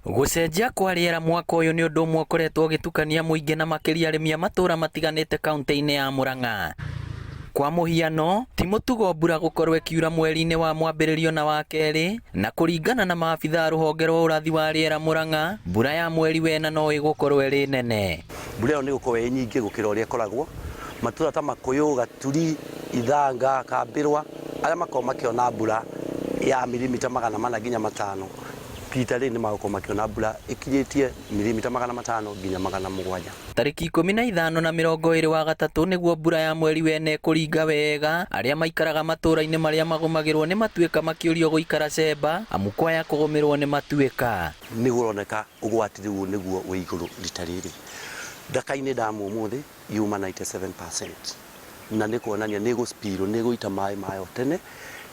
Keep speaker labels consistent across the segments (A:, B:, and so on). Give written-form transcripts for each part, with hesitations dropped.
A: Gucenjia kwa rĩera mwaka ũyũ nĩ ũndũ ũmwe ũkoretwo ũgĩtukania mũingĩ na makĩria arĩmi a matũũra matiganĩte kaunti-inĩ ya Murang'a. Kwa mũhiano, ti mũtugo mbura gũkorwo ĩkiura mweri-inĩ wa mwambĩrĩrio na wa kerĩ, na kũringana na maabitha rũhonge rwa ũrathi wa rĩera Murang'a, mbura ya mweri wena no ĩgũkorwo ĩrĩ nene.
B: Mbura ĩyo nĩ ĩgũkorwo ĩ nyingĩ gũkĩra ũrĩa ĩkoragwo. Matũũra ta Makũyũ, Gaturi, Ithanga, Kambĩrwa, arĩa makoragwo makĩona mbura ya milimita 400 nginya 500. Peter rĩrĩ nĩ magũkorwo makĩona mbura ĩkinyĩtie milimita 500 nginya 700.
A: Tarĩki 15 na 23 nĩguo mbura ya mweri wene kũringa wega, arĩa maikaraga matũũra-inĩ marĩa magũmagĩrwo nĩ matuĩka makĩũrio gũikara cemba, amu kwaya kũgũmĩrwo nĩ matuĩka.
B: Nĩ ũroneka ũgwati rĩu nĩguo wĩ igũrũ rita rĩrĩ. Ndaka-inĩ damu ũmũthĩ yuma 97%, na nĩ kuonania nĩ gũspirwo, nĩ gũita maĩ mayo tene,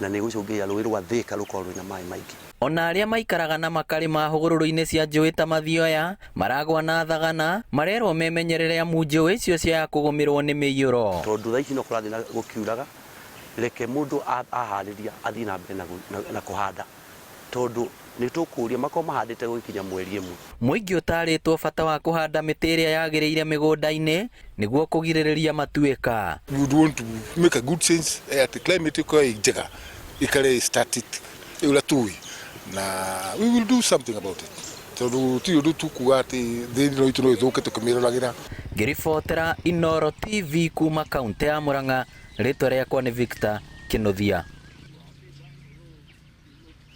B: na nĩ gũcũngĩrĩria rũĩ rwa Thĩka rũkorwo rwĩna maĩ maingĩ.
A: Ona arĩa maikaraga na makarĩma hũgũrũrũ-inĩ cia njũĩ ta Mathioya, Maragwa na Thagana, marerwo memenyerere amu njũĩ icio cia kũgũmĩrwo nĩ mĩiyũro.
B: Tondũ thaa ici no kũrathiĩ na gũkiuraga, reke mũndũ aharĩria athiĩ na mbere na kũhanda, tondũ nĩ tũkũria makorwo mahandĩte gũkinya mweri ĩmwe. Mũingĩ
A: ũtarĩtwo bata wa kũhanda mĩtĩ ĩrĩa yagĩrĩire mĩgũnda-inĩ nĩguo kũgirĩrĩria matuĩka.
C: We would want to make a good sense at the climate ĩkorwo ĩ njega, ĩikare static ũrĩa tũĩ, na we will do something about it. Tondũ ti ũndũ tukuga atĩ thĩ ĩno itũ no ĩthũke tũkĩmĩroragĩra.
A: Ngĩribotera Inooro TV kuma kaunti ya Murang'a, rĩtwa rĩakwa nĩ Victor Kĩnuthia.